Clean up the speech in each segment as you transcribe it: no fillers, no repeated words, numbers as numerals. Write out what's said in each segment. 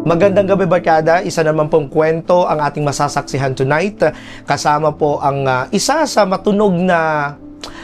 Magandang gabi barkada, isa naman pong kwento ang ating masasaksihan tonight. Kasama po ang isa sa matunog na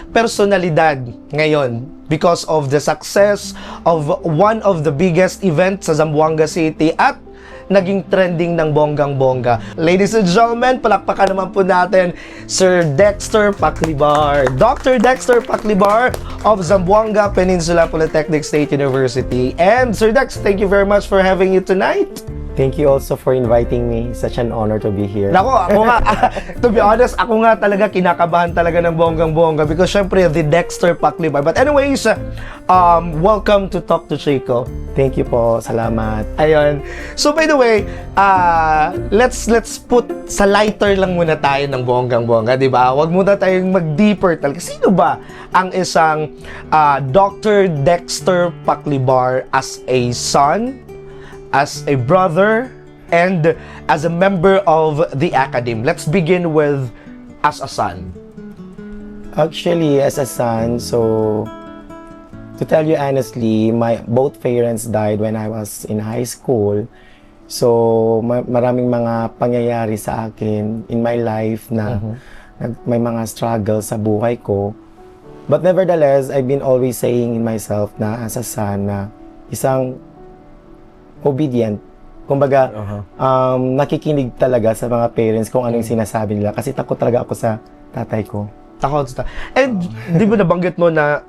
personalidad ngayon because of the success of one of the biggest events sa Zamboanga City at naging trending ng bonggang-bongga. Ladies and gentlemen, palakpakan naman po natin Sir Dexter Paclibar. Dr. Dexter Paclibar of Zamboanga Peninsula Polytechnic State University. And Sir Dex, thank you very much for having you tonight. Thank you also for inviting me. Such an honor to be here. Nako, ako nga, to be honest, ako nga talaga kinakabahan talaga ng bonggang-bongga because syempre the Dexter Paclibar. But anyways, welcome to Talk to Chico. Thank you po. Salamat. Ayun. So by the way, let's put sa lighter lang muna tayo ng bonggang-bongga, di ba? Huwag muna tayong mag-deeper talaga. Sino ba ang isang Dr. Dexter Paclibar as a son, as a brother, and as a member of the academy? Let's begin with as a son. Actually, as a son, so to tell you honestly, my both parents died when I was in high school. So maraming mga pangyayari sa akin in my life na may mga struggles sa buhay ko. But nevertheless, I've been always saying in myself na as a son na isang obedient. Kumbaga, nakikinig talaga sa mga parents kung ano yung sinasabi nila. Kasi takot talaga ako sa tatay ko. Takot sa And di ba nabanggit mo na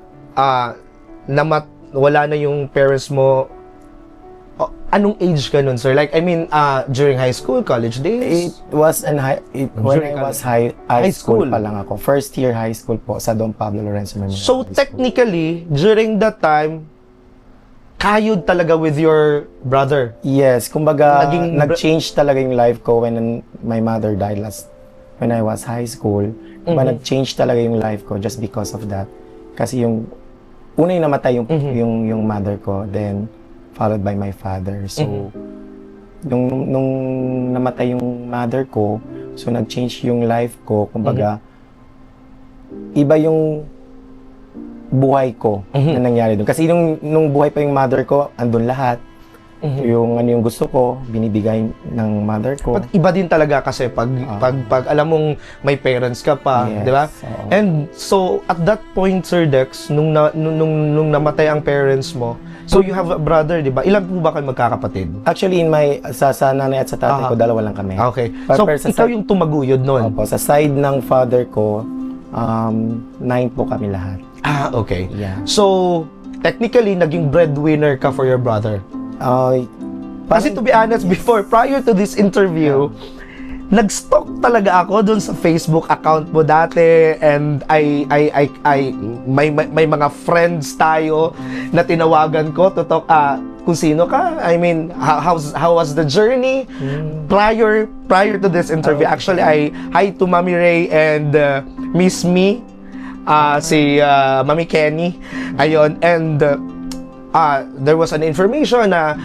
wala na yung parents mo? Anong age ka nun, sir? Like, I mean, during high school, college days? It was when I was high school pa lang ako. First year high school po sa Don Pablo Lorenzo Memorial. So, technically, during that time, kayod talaga with your brother? Yes, kumbaga, nag-change talaga yung life ko when my mother died when I was high school. Nag-change talaga yung life ko just because of that. Kasi yung una yung namatay yung mother ko, then followed by my father. So, nung namatay yung mother ko, so nag-change yung life ko. Kumbaga, iba yung buhay ko na nangyari doon. Kasi nung buhay pa yung mother ko, andun lahat. Yung ano yung gusto ko, binibigay ng mother ko. But iba din talaga kasi pag alam mong may parents ka pa, yes, di ba? And so at that point, Sir Dex, nung namatay ang parents mo, so you have a brother, di ba? Ilan po ba kayo magkakapatid? Actually, sa nanay at sa tatay ko, dalawa lang kami. Okay. So ikaw yung tumaguyod noon? Opo, sa side ng father ko, 9 po kami lahat. Okay. Yeah. So, technically, naging breadwinner ka for your brother. Kasi to be honest, prior to this interview, nag-stalk talaga ako dun sa Facebook account mo dati, and may mga friends tayo na tinawagan ko to talk kung sino ka. I mean, how was the journey prior to this interview? Actually, hi to Mami Ray and Miss Me. Si Mami Kenny, ayun, and there was an information na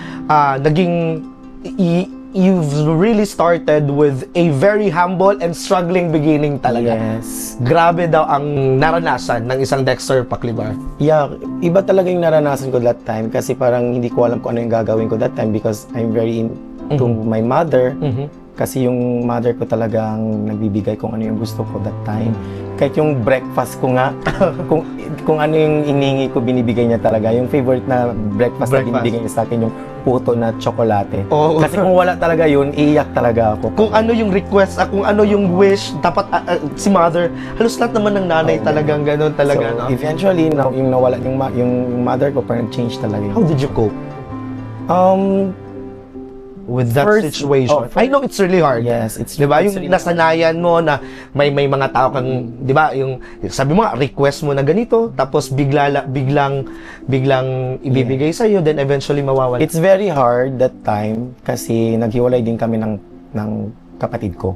you've really started with a very humble and struggling beginning talaga. Yes. Grabe daw ang naranasan ng isang Dexter Paclibar. Yeah, iba talaga yung naranasan ko that time kasi parang hindi ko alam kung ano yung gagawin ko that time because I'm very into my mother. Kasi yung mother ko talagang nagbibigay kung ano yung gusto ko that time. Kahit yung breakfast ko nga, kung ano yung inihingi ko, binibigay niya talaga. Yung favorite na breakfast na binibigay niya sa akin, yung puto na tsokolate. Kasi kung wala talaga yun, iiyak talaga ako. Kung ano yung request, kung ano yung wish, dapat si mother, halos lahat naman ng nanay talagang ganun talaga. So, eventually, yung nawala yung mother ko, parang change talaga yun. How did you cope with that situation? I know it's really hard. Yes, it's diba? Yung really nasanayan mo na may mga tao kang, diba? Yung sabi mo, request mo na ganito, tapos biglang ibibigay sa iyo, then eventually mawawala. It's very hard that time kasi naghiwalay din kami ng kapatid ko.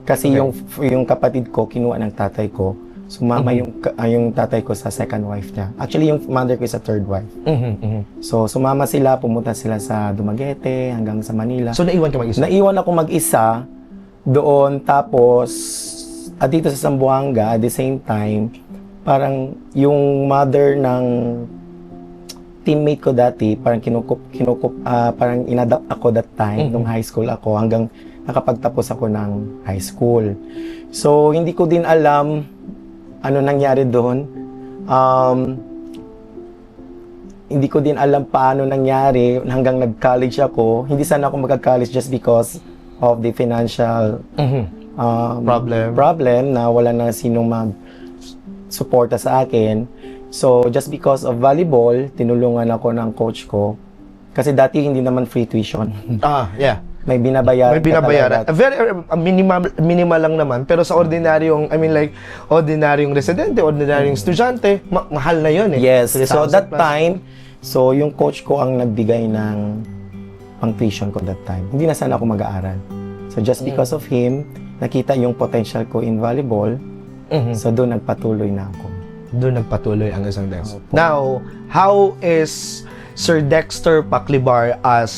Kasi yung kapatid ko kinuha ng tatay ko. Sumama yung tatay ko sa second wife niya. Actually, yung mother ko is a third wife. So, sumama sila, pumunta sila sa Dumaguete hanggang sa Manila. So, naiwan ka mag-isa? Naiwan ako mag-isa doon. Tapos, dito sa Zamboanga, at the same time, parang yung mother ng teammate ko dati, parang parang inadapt ako that time, nung high school ako, hanggang nakapagtapos ako ng high school. So, hindi ko din alam ano nangyari doon. Hindi ko din alam paano nangyari hanggang nag-college ako. Hindi sana ako magka-college just because of the financial problem na wala na sinong mag-suporta sa akin. So, just because of volleyball, tinulungan ako ng coach ko. Kasi dati hindi naman free tuition. Yeah. May binabayaran. May binabayaran. Very minimal lang naman, pero sa ordinaryong, ordinaryong residente, ordinaryong estudyante, mahal na 'yon eh. Yes. So 3,000 that plus. time, so yung coach ko ang nagbigay ng pang tuition ko that time. Hindi na sana ako mag-aaral. So just because of him, nakita yung potential ko in volleyball. So doon nagpatuloy na ako. Doon nagpatuloy ang isang Dexter. Now, how is Sir Dexter Paclibar as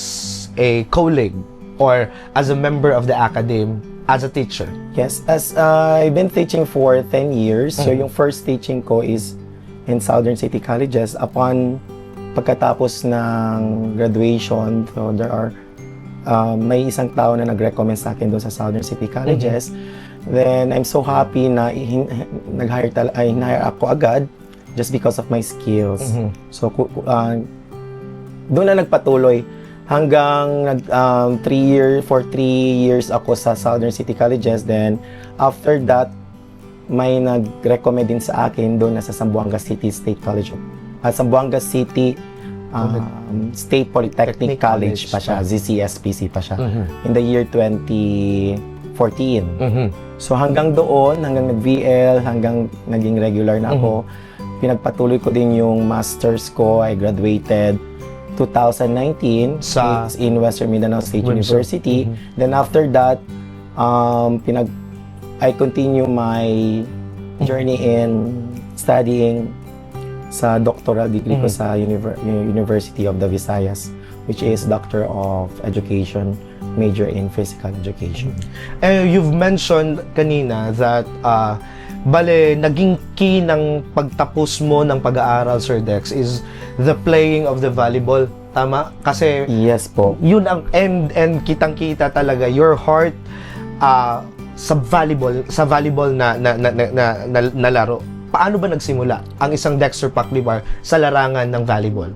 a colleague or as a member of the academy, as a teacher? Yes, as I've been teaching for 10 years. So yung first teaching ko is in Southern City Colleges. Upon pagkatapos ng graduation, so there are may isang tao na nag-recommend sa akin doon sa Southern City Colleges. Then I'm so happy na hinahire ako agad just because of my skills. So doon na nagpatuloy hanggang 3 years ako sa Southern City Colleges. Then after that, may nag-recommend din sa akin doon na sa Zamboanga City State College at Zamboanga City State Polytechnic College pa siya, ZCSPC pa siya, in the year 2014. So hanggang doon, hanggang nag-VL, hanggang naging regular na ako, pinagpatuloy ko din yung masters ko. I graduated 2019 in Western Mindanao State University. Then after that, I continue my journey in studying sa doctoral degree ko sa University of the Visayas, which is Doctor of Education, major in Physical Education. You've mentioned kanina that naging key ng pagtapos mo ng pag-aaral, Sir Dex, is the playing of the volleyball. Tama? Kasi yes po. Yun ang and kitang-kita talaga your heart sa volleyball na laro. Paano ba nagsimula ang isang Dexter Paclibar sa larangan ng volleyball?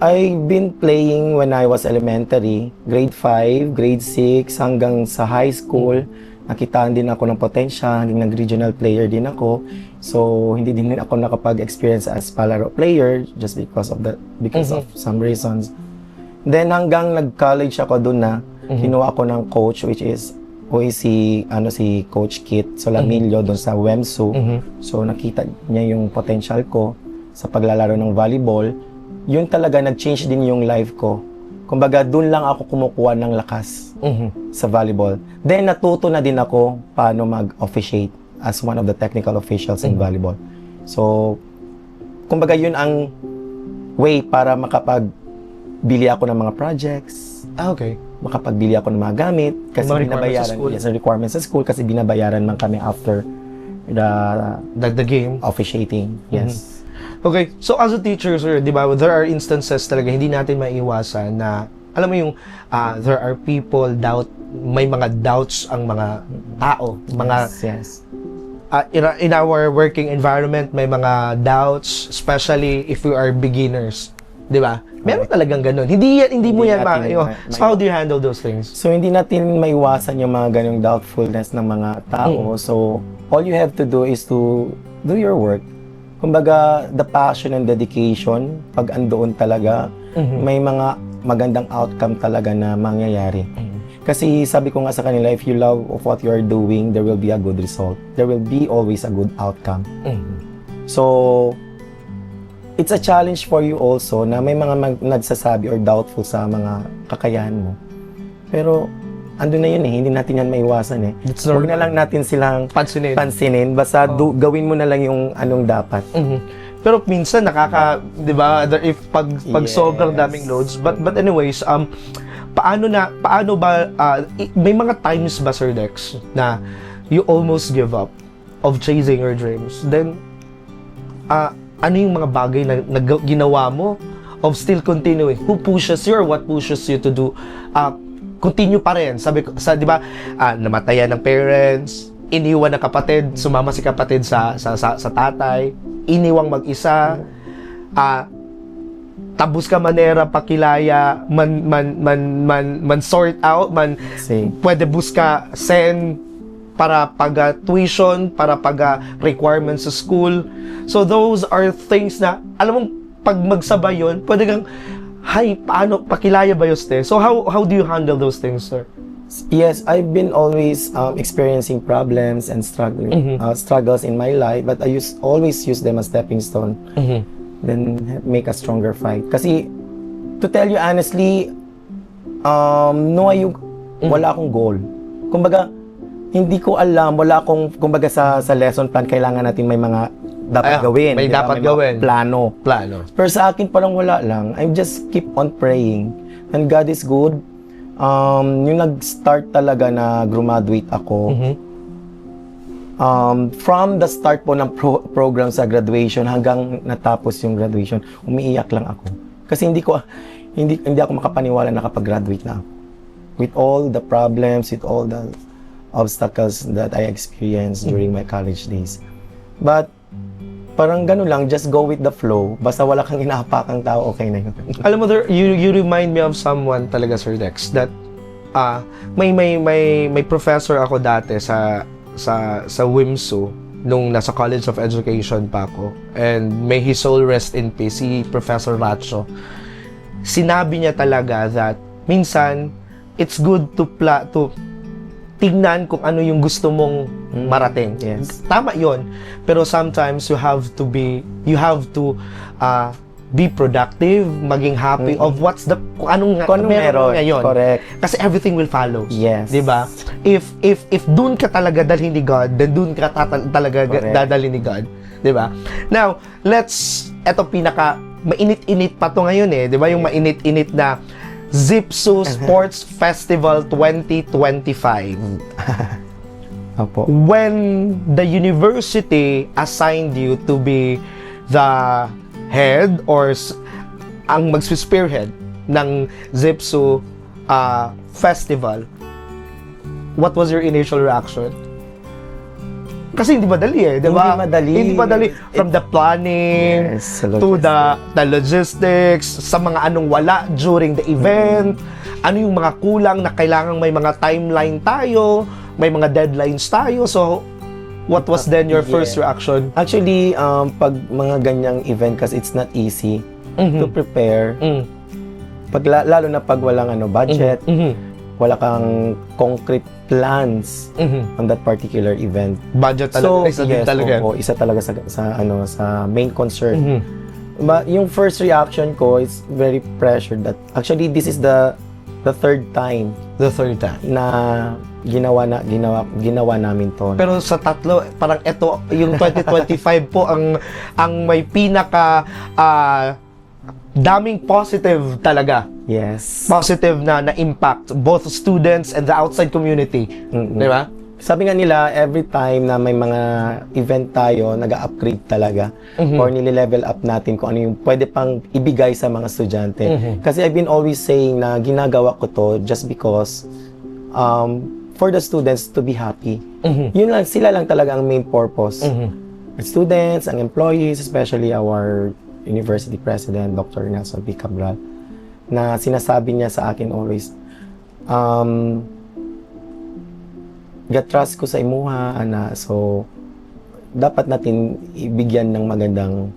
I've been playing when I was elementary, grade 5, grade 6, hanggang sa high school. Nakitaan din ako ng potential, hanggang nag-regional player din ako. So, hindi din ako nakapag-experience as palaro player just because of some reasons. Then, hanggang nag-college ako doon na, kinuha ako ng coach, which is si Coach Kit Solamillo doon sa WEMSU. So, nakita niya yung potential ko sa paglalaro ng volleyball. Yun talaga, nag-change din yung life ko. Kumbaga, doon lang ako kumukuha ng lakas sa volleyball. Then, natuto na din ako paano mag-officiate as one of the technical officials in volleyball. So, kumbaga, yun ang way para makapagbili ako ng mga projects. Okay. Makapagbili ako ng mga gamit. Kasi binabayaran. Yes, requirements sa school kasi binabayaran man kami after the game. Officiating. Yes. Okay, so as a teacher, sir, di ba, there are instances talaga hindi natin maiiwasan na, alam mo yung, there are people may mga doubts ang mga tao, mga, Yes. In our working environment, may mga doubts, especially if we are beginners, di ba? Meron talagang ganun. Hindi mo yan So how do you handle those things? So, hindi natin maiwasan yung mga ganyung doubtfulness ng mga tao. So, all you have to do is to do your work. Kumbaga, the passion and dedication, pag andoon talaga, may mga magandang outcome talaga na mangyayari. Kasi sabi ko nga sa kanila, if you love of what you are doing, there will be a good result. There will be always a good outcome. So, it's a challenge for you also na may mga nagsasabi or doubtful sa mga kakayahan mo. Pero, andun na yun eh, hindi natin yan maiwasan eh. Huwag na lang natin silang pansinin. Basta gawin mo na lang yung anong dapat. Pero minsan di ba, if pag sobrang daming loads, but anyways, paano ba may mga times ba, Sir Dex, na you almost give up of chasing your dreams? Then ano yung mga bagay na ginawa mo of still continuing? Who pushes you or what pushes you to do continue pa rin? Sabi ko, di ba, namatayan ng parents, iniwan ng kapatid, sumama si kapatid sa tatay, iniwang mag-isa, tabus ka manera pakilaya man sort out pwede buska sen para pag tuition, para pag requirements sa school. So those are things na alam mong pag magsabay yun, pwede kang paano pakilaya ba yoste? So how do you handle those things, sir? Yes, I've been always experiencing problems and struggles in my life, but I always use them as stepping stone. Then make a stronger fight. Kasi, to tell you honestly, wala akong goal. Kumbaga, hindi ko alam, wala akong, kumbaga sa lesson plan, kailangan natin may mga dapat gawin. May diba? dapat may gawin. Plano. Pero sa akin parang wala lang. I just keep on praying. And God is good. Yung nag-start talaga na graduate ako, from the start po ng program sa graduation hanggang natapos yung graduation, umiiyak lang ako. Kasi hindi ako makapaniwala na kapag-graduate na ako. With all the problems, with all the obstacles that I experienced during my college days. But, parang gano'n lang, just go with the flow. Basta wala kang inaapakang tao, okay na yun. Alam mo, you remind me of someone talaga, Sir Dex, that may professor ako dati sa WIMSU nung nasa College of Education pa ako, and may his soul rest in peace, si Professor Racho. Sinabi niya talaga that minsan it's good to tignan kung ano yung gusto mong marating. Yes. Tama 'yon. Pero sometimes you have to be productive, maging happy of kung anong meron ngayon. Correct. Kasi everything will follow. Yes. 'Di ba? If doon ka talaga dalhin ni God, then doon ka talaga dadalhin ni God, 'di ba? Now, eto pinaka mainit-init pa to ngayon 'di ba? Yung mainit-init na Zipsu Sports Festival 2025. Opo. When the university assigned you to be the head or ang mag-spearhead ng Zipsu festival, what was your initial reaction? Kasi hindi madali di ba? Hindi madali. From the planning, yes, to the logistics, sa mga anong wala during the event, ano yung mga kulang na kailangang may mga timeline tayo, may mga deadlines tayo. So, what was then your first reaction? Actually, pag mga ganyang event, kasi it's not easy to prepare. Lalo na pag walang budget, wala kang concrete plans on that particular event. Budget talaga, isa talaga sa main concern. But yung first reaction ko is very pressured that actually this is the third time. The third time na ginawa namin to. Pero sa tatlo, parang ito, yung 2025 po ang may pinaka daming positive talaga. Yes. Positive na impact both students and the outside community. Di ba? Sabi nga nila, every time na may mga event tayo, nag-upgrade talaga or nile-level up natin kung ano yung pwede pang ibigay sa mga estudyante. Kasi I've been always saying na ginagawa ko to just because for the students to be happy. Yun lang, sila lang talaga ang main purpose. Students, ang employees, especially our University President, Dr. Nelson P. Cabral, na sinasabi niya sa akin always, gatrust ko sa imuha, ana. So, dapat natin ibigyan ng magandang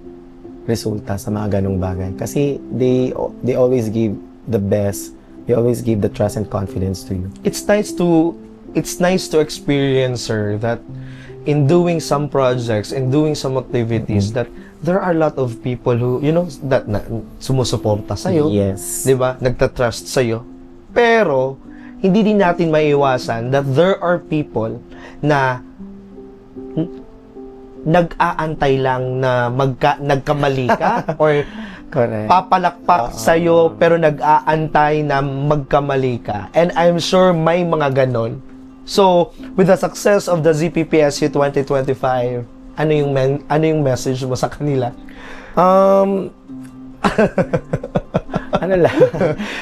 resulta sa mga ganong bagay. Kasi they always give the best. They always give the trust and confidence to you. It's nice to experience, sir, that in doing some projects, in doing some activities, that there are a lot of people who, that sumusuporta sa'yo. Yes. Di ba? Nagtatrust sa'yo. Pero, hindi din natin maiiwasan that there are people na nag-aantay lang na nagkamali ka or Correct. papalakpak sa'yo pero nag-aantay na magkamali ka. And I'm sure may mga ganon. So, with the success of the ZPPSU 2025, ano yung message mo sa kanila? Ano lang.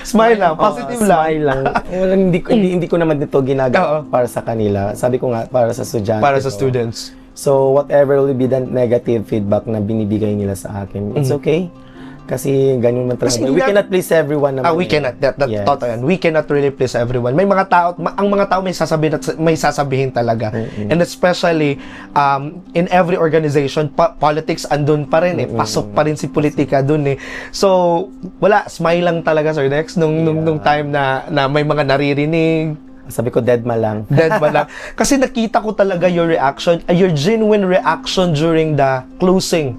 Smile lang, positive lang. Smile lang. Walang, hindi ko naman dito ginagawa para sa kanila. Sabi ko nga, para sa estudyante. Para sa ko. students. So, whatever will be the negative feedback na binibigay nila sa akin, it's okay. Kasi ganun man talaga. Kasi We cannot please everyone naman. We cannot. Yes. Totoo yan. We cannot really please everyone. May mga tao, ang mga tao may sasabihin talaga. And especially, in every organization, politics andun pa rin eh. Pasok pa rin si politika dun eh. So, wala. Smile lang talaga, Sir Dex, nung time na may mga naririnig. Sabi ko, dead ma lang. Dead ba lang? Kasi nakita ko talaga your reaction, your genuine reaction during the closing.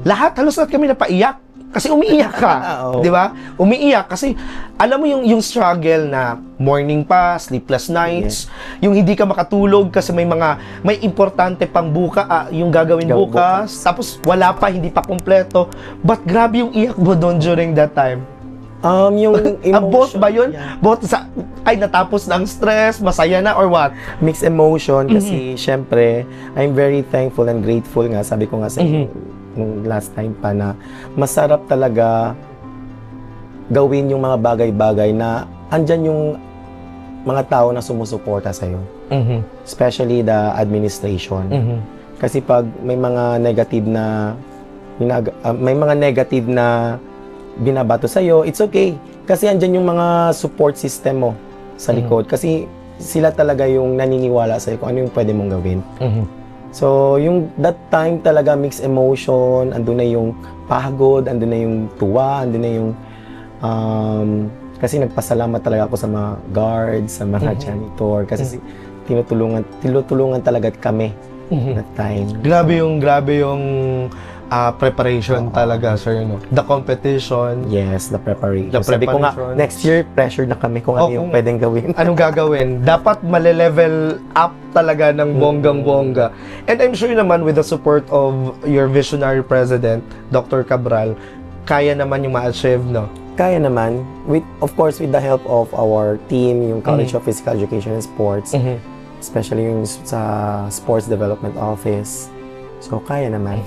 Halos lahat kami napaiyak. Kasi umiiyak ka, Oo. 'di ba? Umiiyak kasi alam mo yung struggle na morning pa, sleepless nights, yung hindi ka makatulog kasi may importante pang yung gagawin bukas, tapos wala pa, hindi pa kumpleto. But grabe yung iyak mo doon during that time. Yung emotion. Both ba yun? Yeah. Both natapos na ang stress, masaya na or what? Mixed emotion kasi syempre, I'm very thankful and grateful nga. Sabi ko nga sa inyo, nung last time pa na masarap talaga gawin yung mga bagay-bagay na andyan yung mga tao na sumusuporta sa'yo. Especially the administration. Kasi pag may mga negative na binabato sa'yo, it's okay. Kasi andyan yung mga support system mo sa likod. Kasi sila talaga yung naniniwala sa'yo kung ano yung pwede mong gawin. So, yung that time talaga mixed emotion, andun na yung pagod, andun na yung tuwa, andun na yung kasi nagpasalamat talaga ako sa mga guards, sa mga janitor kasi tinutulungan talaga kami that time. Grabe yung preparation talaga, sir, no? The competition. Yes, the preparation. The Sabi ko nga, preparation. next year, pressure na kami kung ano yung pwedeng gawin. Anong gagawin? Dapat male-level up talaga ng bonggang-bongga. And I'm sure naman with the support of your visionary president, Dr. Cabral, kaya naman yung ma-achieve, no? Kaya naman, of course, with the help of our team, yung College of Physical Education and Sports, especially yung sa Sports Development Office. So, kaya naman.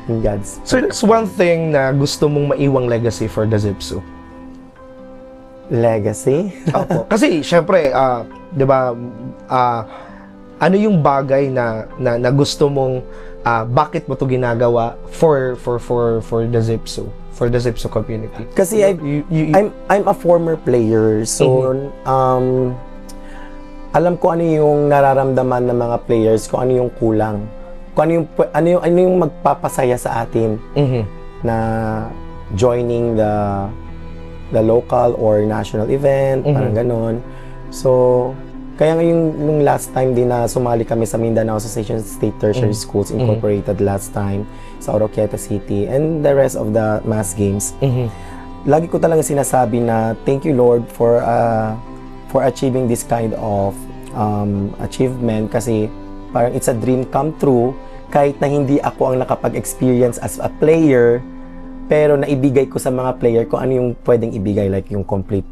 In God's. So, that's one thing na gusto mong maiwang legacy for the Zipsu. Legacy? Opo. Kasi, syempre, di ba, ano yung bagay na gusto mong, bakit mo to ginagawa for the Zipsu? For the Zipsu community? Kasi I'm a former player. So, alam ko ano yung nararamdaman ng mga players, kung ano yung kulang. Kung ano yung magpapasaya sa atin na joining the local or national event, parang ganon. So, kaya yung last time din na sumali kami sa Mindanao Association of State Tertiary Schools Incorporated last time sa Oroquieta City and the rest of the mass games. Lagi ko talaga sinasabi na thank you Lord for achieving this kind of achievement kasi parang it's a dream come true kahit na hindi ako ang nakapag-experience as a player, pero naibigay ko sa mga player kung ano yung pwedeng ibigay, like yung complete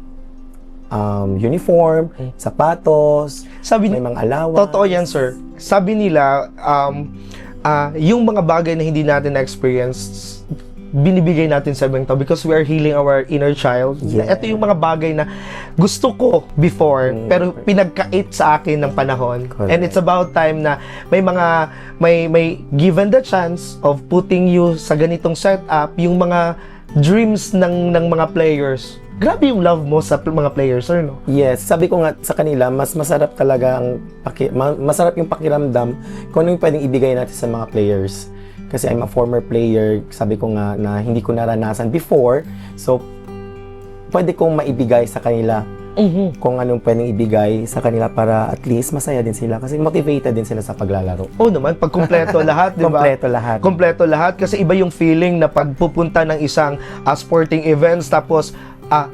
uniform, sapatos, may mga allowance. Totoo yan, sir. Sabi nila, yung mga bagay na hindi natin na-experience, binibigay natin sa ibang tao because we are healing our inner child. Yeah. Ito yung mga bagay na gusto ko before, pero pinagkait sa akin ng panahon. Correct. And it's about time na may given the chance of putting you sa ganitong setup, yung mga dreams ng mga players. Grabe yung love mo sa mga players, sir, no? Yes, sabi ko nga sa kanila, mas masarap talaga masarap yung pakiramdam kung ano yung pwedeng ibigay natin sa mga players. Kasi I'm a former player, sabi ko nga na hindi ko naranasan before. So, pwede kong maibigay sa kanila kung anong pwedeng ibigay sa kanila para at least masaya din sila. Kasi motivated din sila sa paglalaro. Oo naman, pag kumpleto lahat, di ba? Kompleto lahat. Kompleto lahat. Kasi iba yung feeling na pagpupunta ng isang sporting events, tapos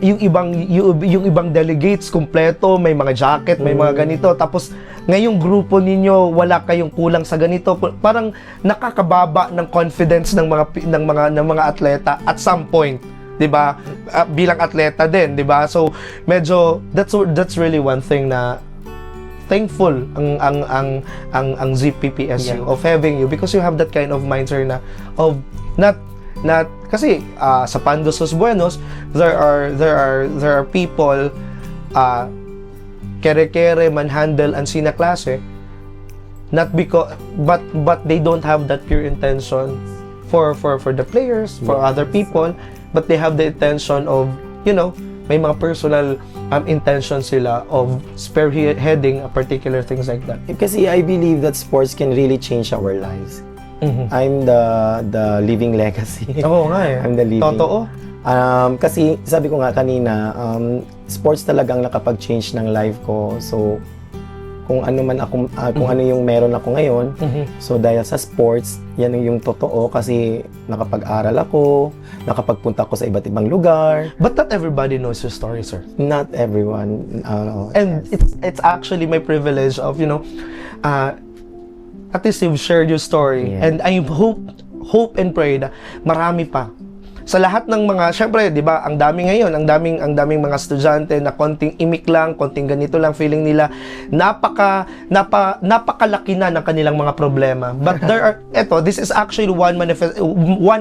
yung ibang delegates kumpleto, may mga jacket, may mga ganito, tapos ngayong grupo ninyo wala kayong kulang sa ganito, parang nakakababa ng confidence ng mga atleta at some point, 'di ba? Bilang atleta din, 'di ba? So medyo that's really one thing na thankful ang ZPPSU of having you because you have that kind of mind, sir, na of not kasi sa Pandos Los Buenos, there are people kere-kere, manhandle, ansina klase, not because but they don't have that pure intention for the players, for other people, but they have the intention of, may mga personal intention sila of spearheading a particular things like that. Kasi I believe that sports can really change our lives. I'm the living legacy. Oo nga eh. I'm the living. Totoo. Kasi sabi ko nga kanina, sports talagang nakapag-change ng life ko. So kung ano man ako, kung ano yung meron ako ngayon, so dahil sa sports, yan yung totoo kasi nakapag-aral ako, nakapagpunta ako sa iba't ibang lugar. But not everybody knows your story, sir. Not everyone. And it's actually my privilege of, at least you've shared your story. Yeah. And I hope and pray na marami pa. Sa lahat ng mga, syempre, di ba, ang daming mga estudyante na konting imik lang, konting ganito lang, feeling nila, napakalaki na ng kanilang mga problema. But this is actually one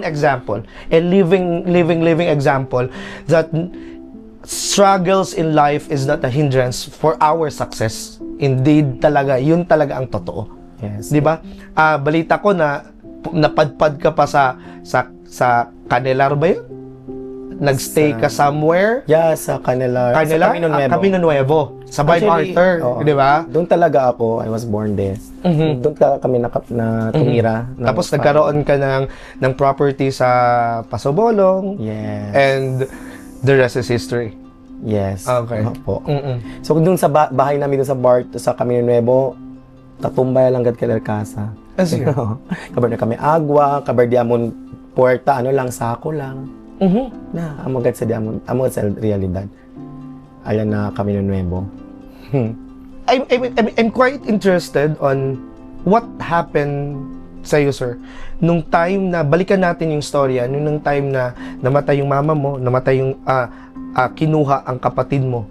example, a living example, that struggles in life is not a hindrance for our success. Indeed, yun talaga ang totoo. Yes. Di ba? Balita ko na napadpad ka pa sa Canelar ba yun? Nagstay ka somewhere? Yeah, sa Canelar. Sa Camino Nuevo. Camino Nuevo. Sa Vibe Arthur, di ba? Doon talaga ako, I was born there. Doon talaga kami tumira. Tapos nagkaroon ka ng property sa Pasobolong. Yes. And the rest is history. Yes. Okay. Po. So doon sa bahay namin doon sa Camino Nuevo, tatumbay lang gad kaler casa. As yun. Kabar na kami agwa, kabar di amon puerta, lang, sako lang. Na, amagad sa realidad. Ayan na Camino Nuevo. I'm quite interested on what happened sa iyo, sir. Nung time na, balikan natin yung storya, nung time na namatay yung mama mo, namatay yung, kinuha ang kapatid mo,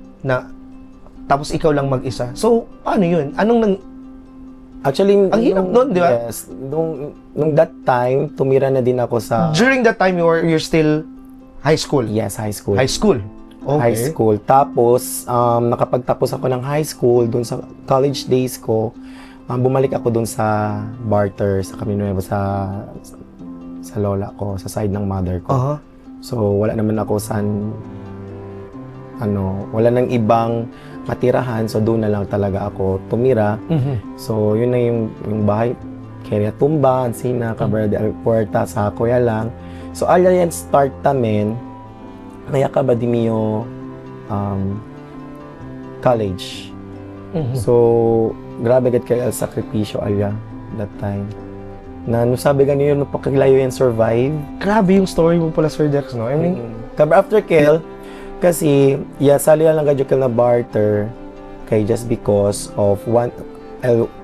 tapos ikaw lang mag-isa. So, ano yun? Actually, ang hirap nun, di ba? Yes. Nung that time, tumira na din ako sa... During that time, you're still high school? Yes, high school. High school? Okay. High school. Tapos, nakapagtapos ako ng high school, dun sa college days ko, bumalik ako dun sa Barter, sa Camino Nuevo, sa lola ko, sa side ng mother ko. So, wala naman ako wala nang ibang matirahan, so doon na lang talaga ako tumira. So, yun na yung bahay, Keria Tumba, Ansina, Cabrera de Puerta, sa Kuya lang. So, yan start tamin, maya ka ba di miyo college. So, grabe gad kayo sakripisyo alya that time. Na sabi ganyan, no pakilayo yan survive. Grabe yung story mo pala, Sir Dex, no? I mean, after Kel, kasi, sali lang gadyo na barter kay just because of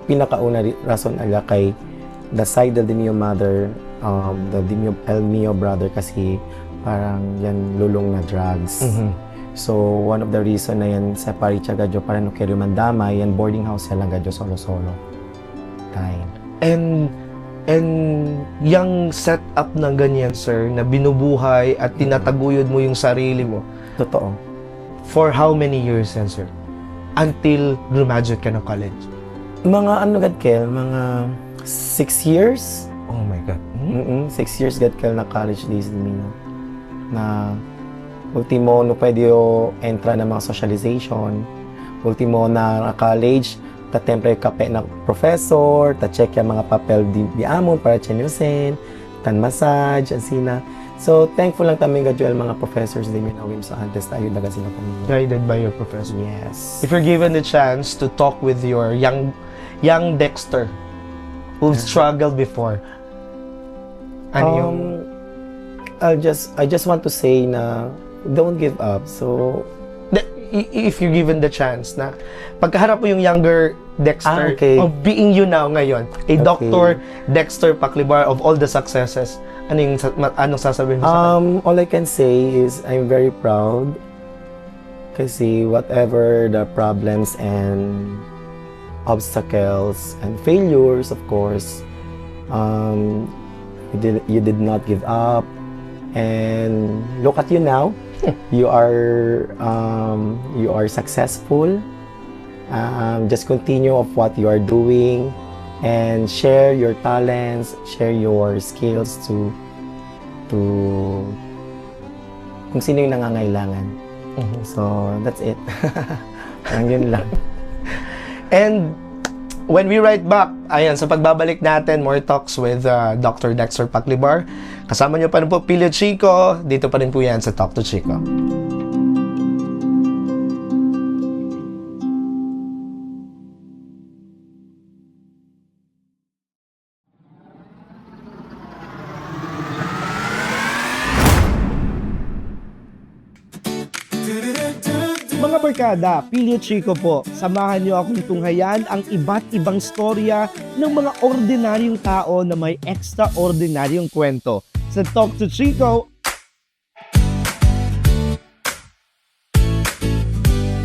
pinakauna rason ala kay the side of the Mio mother, the Mio brother kasi parang yan lulong na drugs. So, one of the reason na yan separate siya gadyo para no kaya mandamay, yan boarding house lang gadyo solo-solo. Time. And yung setup ng ganyan, sir, na binubuhay at tinataguyod mo yung sarili mo, totoo. For how many years yan, sir? Until graduate ka ng college? Mga mga 6 years. Oh my God. 6 years na college days din na ultimo no pwede yo entra na mga socialization. Ultimo na college, ta-temporary kape na professor, ta-check yung mga papel di amon para chenusen, tan massage, ansina. So, thankful lang kami gadyo mga professors din yun awim sa antes tayo daga sila kami. Guided by your professor. Yes. If you're given the chance to talk with your young Dexter who've struggled before, ano yung... I just want to say na don't give up. So, if you're given the chance na pagkaharap mo yung younger Dexter okay. of being you now ngayon, a Dr. Dexter Paclibar of all the successes, anong sasabihin mo sa kanya? All I can say is I'm very proud kasi whatever the problems and obstacles and failures, of course, you did not give up. And look at you now. You are successful. Just continue of what you are doing and share your talents, share your skills to kung sino yung nangangailangan. So, that's it. Parang yun lang. And when we right back, ayan, sa pagbabalik natin, more talks with Dr. Dexter Paclibar. Kasama niyo pa rin po Pilio Chico. Dito pa rin po yan sa Talk to Chico. Mga barkada, Pilio Chico po, samahan niyo akong tunghayan ang iba't ibang storya ng mga ordinaryong tao na may extraordinaryong kwento. Sa Talk to Chico,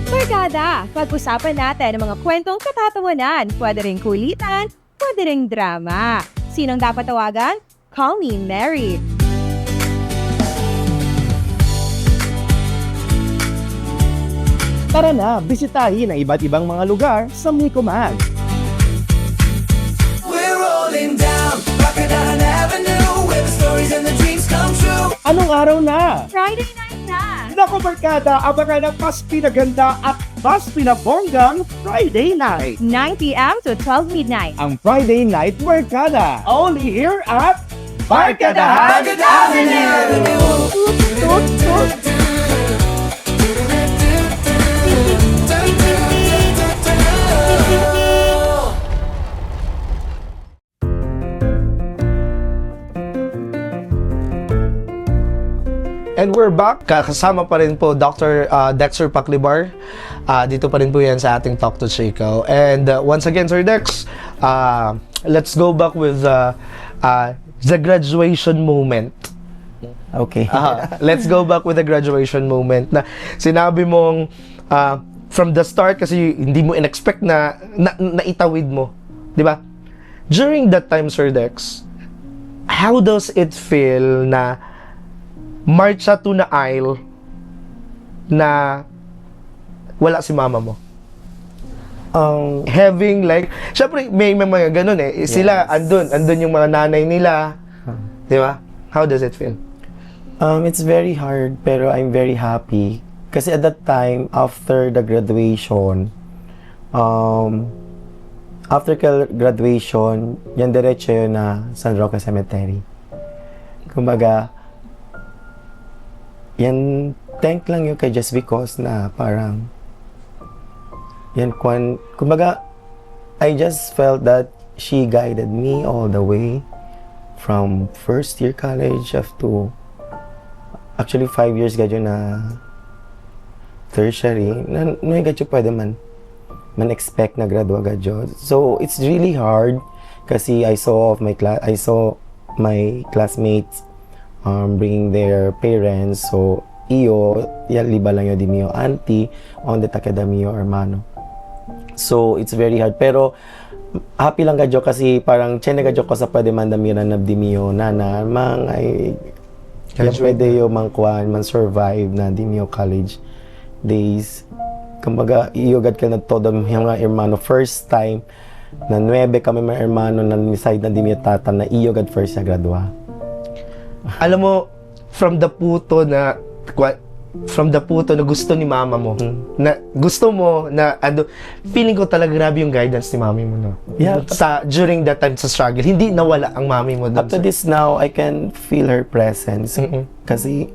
Barkada, pag-usapan natin ang mga kwentong katatawanan, pwede ring kulitan, pwede ring drama. Sinong dapat tawagan? Call me Mary. tara na, bisitahin ang iba't ibang mga lugar sa Micomag. We're rolling down Rockadon Avenue where the stories and the dreams come true. Anong araw na? Friday night na! Nako barkada, abangan ang mas pinaganda at mas pinabonggang Friday Night. 9 p.m. to 12 midnight. Ang Friday Night Barkada, only here at Barkadahan Avenue. Tut, tut. And we're back. Kasama pa rin po Dr. Dexter Paclibar. Dito pa rin po yan sa ating Talk to Chico. And once again, Sir Dex, let's go back with the graduation moment. Okay. Let's go back with the graduation moment na sinabi mong from the start kasi hindi mo in-expect na naitawid mo. Di ba? During that time, Sir Dex, how does it feel na march to na aisle na wala si mama mo? Having like, syempre may mga ganun eh. Sila, andun yung mga nanay nila. Di ba? How does it feel? It's very hard, pero I'm very happy. Kasi at that time, after the graduation, yan diretso yun na San Roque Cemetery. Kumbaga, yan, thank lang yun kay just because na parang, yan, kumbaga, I just felt that she guided me all the way from first year college up to, actually 5 years gadyo na tertiary, na gadyo pwede man expect na gradua gadyo. So, it's really hard kasi I saw my classmates bringing their parents. So, iyo, yan liba lang yun di mio auntie, on the takeda mio hermano. So, it's very hard. Pero, happy lang gadyo kasi parang chene gadyo ko sa pwede man damira na di mio nana, mang ay yan pwede yung man survive na di mio college days. Kumbaga, iyogad ka na todo yung mga hermano. First time, na 9 kami mga hermano na niside na di mio tata na iyogad first na gradua. Alam mo, from the puto na gusto ni mama mo, na gusto mo na feeling ko talaga grabe yung guidance ni mami mo, no? Yeah. During that time sa struggle, hindi nawala ang mami mo doon. Up to this now, I can feel her presence. Kasi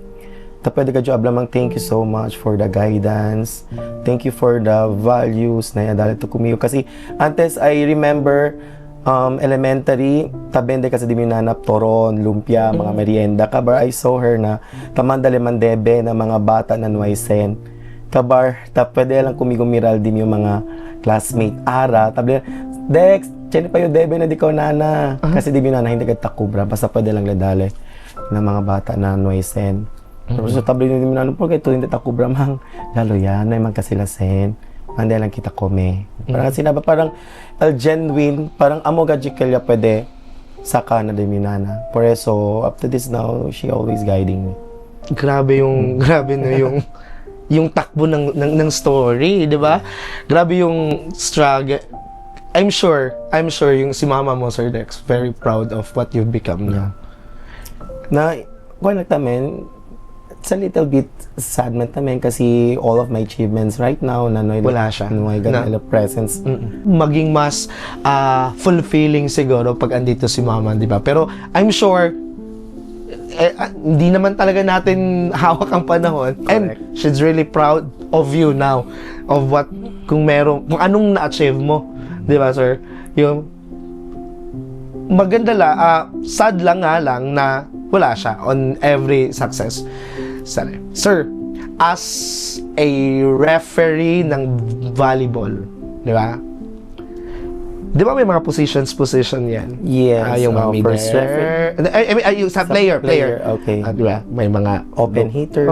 pwede ka jo ablamang thank you so much for the guidance. Thank you for the values na yadala to kumiyo. Kasi antes, I remember elementary, tabende kasi di minanap toron, lumpia, mga merienda. Kabar, I saw her na tamandale mandebe na mga bata na nuwaisen. Kabar, pwede lang kumigumiral din yung mga classmate. Ara, tabi, Dex, chene pa yung debe na di ko nana. Kasi di minana, hindi ka takubra. Basta pwede lang ledale ng mga bata na nuwaisen. Tapos sa tabi di minana, po ito hindi takubra mang lalo yan, ay magkasilasen. Hindi lang kita kome. Parang sinaba, parang genuine, parang amo gajikelya pwede sa Canada yung minana. Por eso, up to this now, she always guiding me. Grabe grabe no yung takbo ng story, 'di ba? Grabe yung struggle. I'm sure yung si mama mo, Sir Dex, very proud of what you've become now. Na, kung nagtamen, it's a little bit sad man tamen kasi all of my achievements right now, Wala siya. I got a presence. Maging mas fulfilling siguro pag andito si mama, 'di ba? Pero I'm sure hindi naman talaga natin hawak ang panahon. And she's really proud of you now, of what kung anong na-achieve mo, 'di ba, sir? Yung maganda sad lang nga lang na wala siya on every success. Sir, as a referee ng volleyball, 'di ba? Di ba may mga position yan? Yes, yung mga first middle. I mean, yung sa player. Okay. Di ba? May mga Open hitter.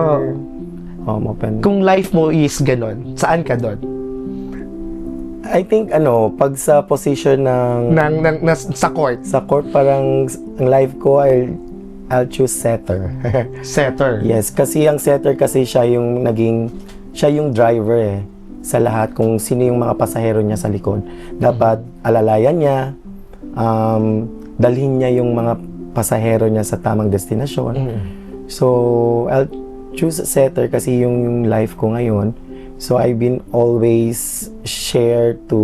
Open. Kung life mo is ganon, saan ka doon? I think, pag sa position Sa court. sa court, parang ang life ko, I'll choose setter. Setter. Yes, kasi ang setter kasi siya yung driver sa lahat kung sino yung mga pasahero niya sa likod. Dapat alalayan niya, dalhin niya yung mga pasahero niya sa tamang destinasyon. So, I'll choose setter kasi yung life ko ngayon. So, I've been always share to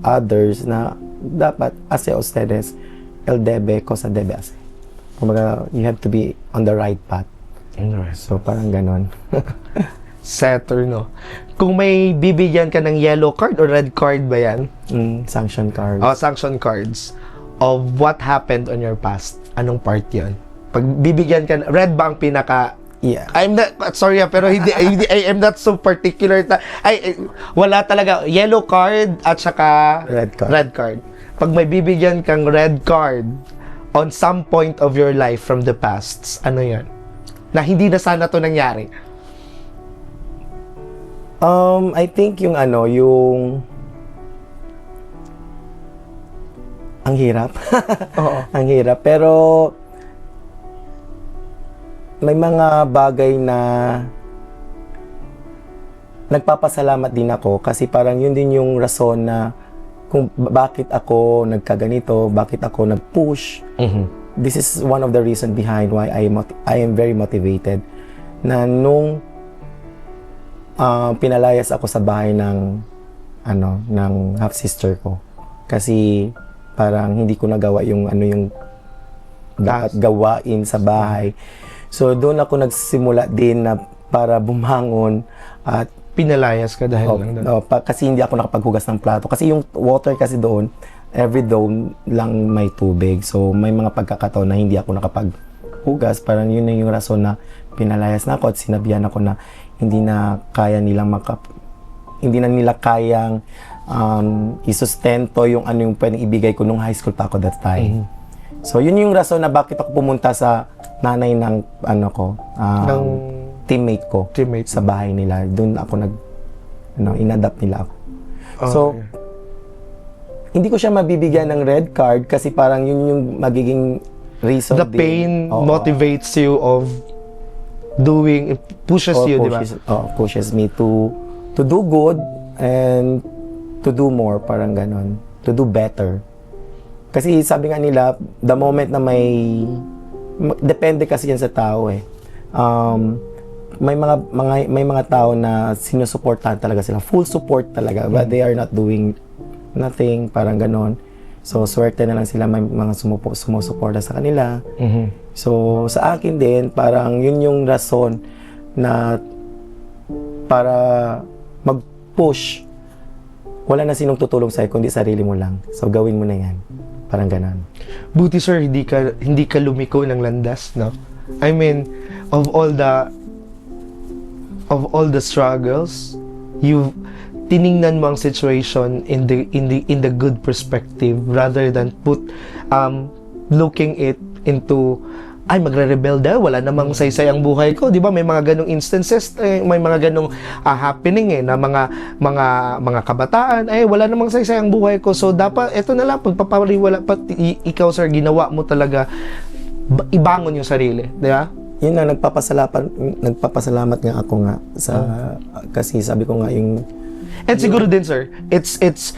others na dapat ase ustedes el debe cosa debe hacer. Kumbaga, you have to be on the right path. So, parang ganon. Setter, no? Kung may bibigyan ka ng yellow card or red card ba yan? Sanction cards. Sanction cards of what happened on your past. Anong part yun? Pag bibigyan ka, red ba ang pinaka... Yeah. I'm not, sorry pero hindi I am not so particular. Wala talaga. Yellow card at saka... Red card. Pag may bibigyan kang red card on some point of your life from the past, ano yun? Na hindi na sana to nangyari. I think yung ang hirap. Oo. Ang hirap. Pero, may mga bagay na nagpapasalamat din ako kasi parang yun din yung rason na kung bakit ako nagkaganito, bakit ako nag-push. This is one of the reason behind why I am very motivated na nung pinalayas ako sa bahay ng half sister ko kasi parang hindi ko nagawa yung dapat gawain sa bahay. So doon ako nagsimula din na para bumangon at Pinalayas ka dahil lang doon. kasi hindi ako nakapaghugas ng plato kasi yung water kasi doon every dawn lang may tubig. So may mga pagkakataon na hindi ako nakapaghugas, parang yun na yung rason na pinalayas na ako at sinabihan ako na hindi na nila kayang isustento yung yung pwedeng ibigay ko nung high school pa ako that time. So yun yung rason na bakit ako pumunta sa nanay ng ng teammate ko sa bahay nila. Doon ako inadapt nila ako. Okay. So hindi ko siya mabibigyan ng red card kasi parang yun yung magiging reason The pain motivates you of doing, pushes you, di ba? Pushes me to do good and to do more, parang ganon. To do better. Kasi sabi nga nila, the moment na depende kasi yan sa tao may mga tao na sinusuportahan talaga sila. Full support talaga. But they are not doing nothing, parang ganon. So, swerte na lang sila may mga sumusuporta sa kanila. So, sa akin din, parang yun yung rason na para mag-push. Wala na sinong tutulong sa'yo, kundi sarili mo lang. So, gawin mo na yan. Parang ganon. Buti sir, hindi ka lumiko ng landas, no? I mean, of all the struggles, tiningnan mo ang situation in the good perspective rather than looking it into ay magre-rebelde, wala namang saysay ang buhay ko, 'di ba? May mga ganong instances, may mga ganong happening na mga kabataan, wala namang saysay ang buhay ko. So dapat ito na lang pagpapariwala ikaw sir, ginawa mo talaga ibangon yung sarili, 'di ba? Yun na, nagpapasalamat nga ako nga sa kasi sabi ko nga yung And siguro din sir, it's the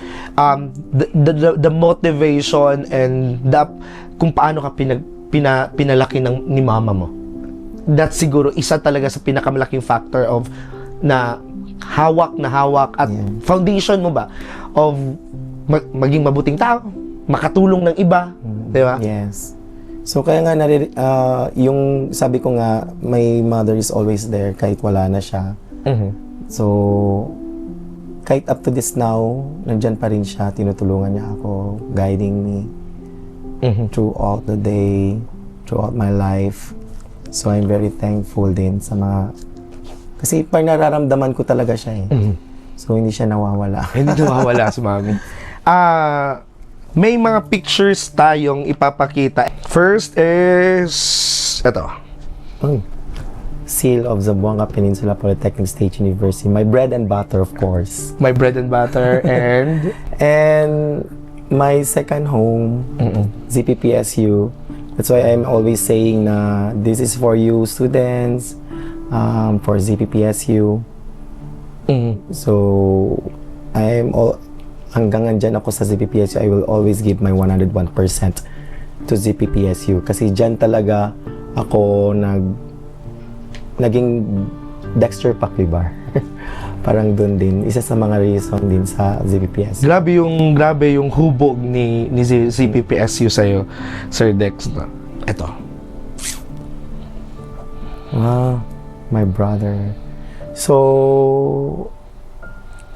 motivation and kung paano ka pinalaki ni mama mo. That's siguro isa talaga sa pinakamalaking factor of na hawak at foundation mo ba of maging mabuting tao, makatulong ng iba, di ba? Yes. So kaya nga yung sabi ko nga, my mother is always there kahit wala na siya. So kahit up to this now, nandyan pa rin siya, tinutulungan niya ako, guiding me throughout the day, throughout my life. So I'm very thankful din sa mga, kasi parang nararamdaman ko talaga siya So hindi siya nawawala. Hindi nawawala si mami. May mga pictures tayong ipapakita. First is ito. Seal of Zamboanga Peninsula Polytechnic State University. My bread and butter, of course. My bread and butter and And my second home, ZPPSU. That's why I'm always saying na this is for you students, for ZPPSU. So, hanggang andyan ako sa ZPPSU, I will always give my 101% to ZPPSU. Kasi dyan talaga ako naging Dexter Paquibar. Parang doon din. Isa sa mga reason din sa ZPPSU. grabe yung hubog ni ZPPSU sa'yo, Sir Dex. Ito. My brother. So,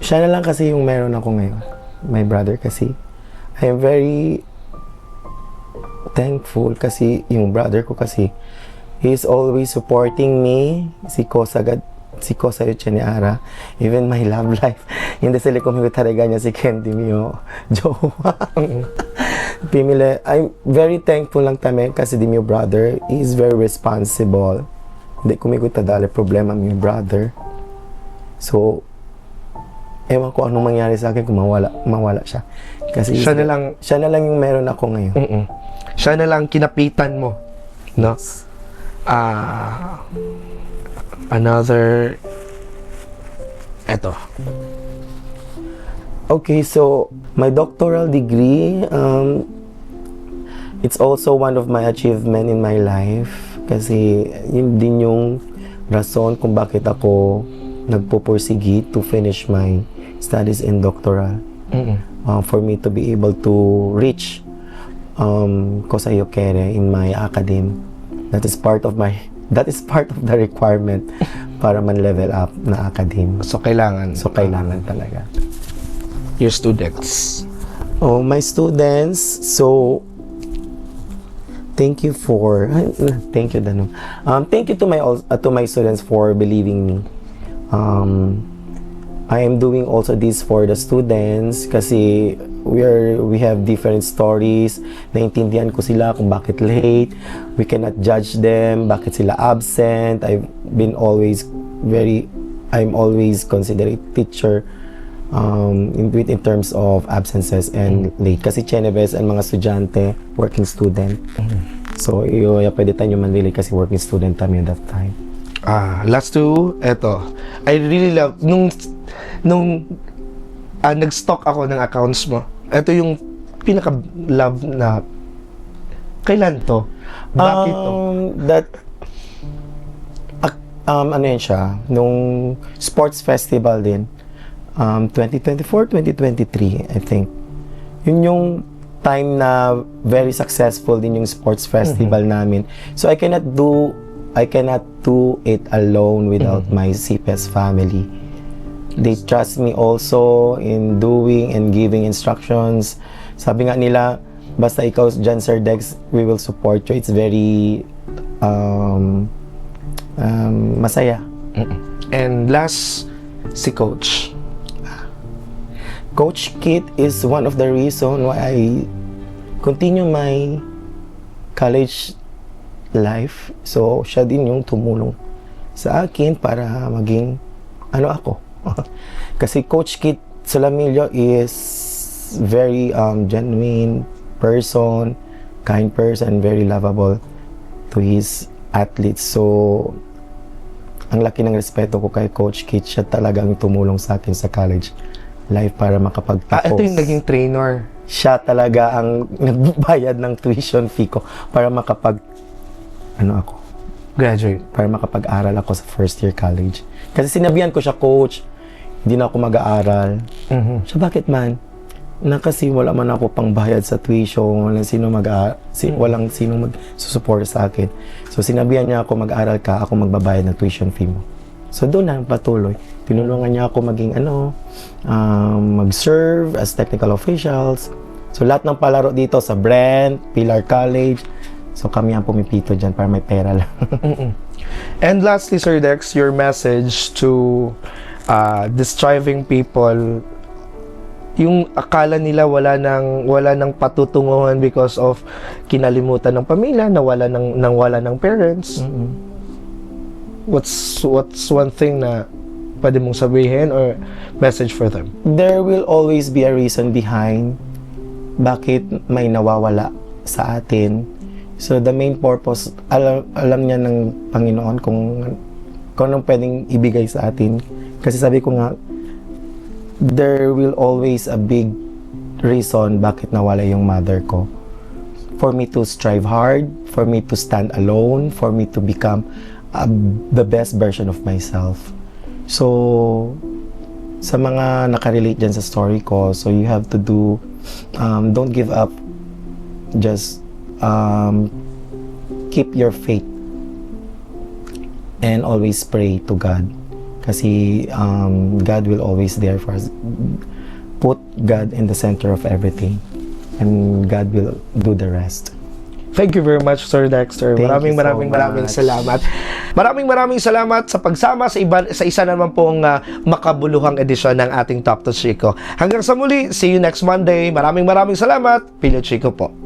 siya na lang kasi yung meron ako ngayon. My brother kasi. I am very thankful kasi yung brother ko kasi he's always supporting me. Si Kosa Yucheniara. Even my love life. Hindi sila kumigo talaga niya si Candy Mio. Jowa. Pimile. I'm very thankful lang tamen kasi di mi brother is very responsible. Hindi kumigo tadali problema mi brother. So, ewan ko anong mangyari sa akin kung mawala siya. Kasi siya na lang yung meron ako ngayon. Siya na lang kinapitan mo, no? Another eto. Okay, so my doctoral degree, it's also one of my achievement in my life kasi yun din yung rason kung bakit ako nagpupursige to finish my studies in doctoral. For me to be able to reach Kosa Yokere in my academe. That is part of the requirement para man level up na academe. So kailangan Talaga. Your students. My students, so thank you Danong. Thank you to my students for believing me. I am doing also this for the students kasi we have different stories. Naintindihan ko sila kung bakit late. We cannot judge them, bakit sila absent. I'm always considerate teacher in terms of absences and late. Kasi Chenevez and mga estudyante, working student. So, pwede tayo manlili kasi working student kami at that time. Last two, eto. I really love, nung nag-stock ako ng accounts mo, ito yung pinaka-love na, kailan to? Bakit to? Ano yan siya, nung sports festival din, 2024, 2023, I think. Yun yung time na very successful din yung sports festival namin. So I cannot do it alone without my CPS family. They trust me also in doing and giving instructions. Sabi nga nila, basta ikaw dyan, Sir Dex, we will support you. It's very masaya. And last, si Coach. Coach Kit is one of the reason why I continue my college life. So, siya din yung tumulong sa akin para maging ano ako. Kasi Coach Kit Solamillo is very genuine person, kind person, very lovable to his athletes. So, ang laki ng respeto ko kay Coach Kit. Siya talagang tumulong sa akin sa college life para makapagtapos. Ito yung naging trainer. Siya talaga ang nagbayad ng tuition fee ko para Graduate. para makapag-aral ako sa first year college. Kasi sinabihan ko siya, Coach, hindi na ako mag-aaral. Siya, bakit man? Na kasi wala man ako pang bayad sa tuition, walang sino mag-support sa akin. So sinabihan niya ako, mag-aral ka, ako magbabayad ng tuition fee mo. So doon na patuloy. Tinulungan niya ako maging mag-serve as technical officials. So lahat ng palaro dito sa Brent, Pilar College. So kami ang pumipito dyan para may pera lang. And lastly, Sir Dex, your message to the striving people, yung akala nila wala nang patutunguhan because of kinalimutan ng pamilya, wala ng parents. What's one thing na pwede mong sabihin or message for them? There will always be a reason behind bakit may nawawala sa atin. So the main purpose, alam niya ng Panginoon kung anong pwedeng ibigay sa atin. Kasi sabi ko nga, there will always a big reason bakit nawala yung mother ko. For me to strive hard, for me to stand alone, for me to become the best version of myself. So, sa mga nakarelate dyan sa story ko, so you have to do, don't give up, just keep your faith and always pray to God. Kasi God will always there for us. Put God in the center of everything and God will do the rest. Thank you very much, Sir Dexter. Thank Maraming you so maraming much. salamat. Maraming salamat sa pagsama sa isa naman pong makabuluhang edisyon ng ating Talk to Chico. Hanggang sa muli, see you next Monday. Maraming salamat. Pilio Chico po.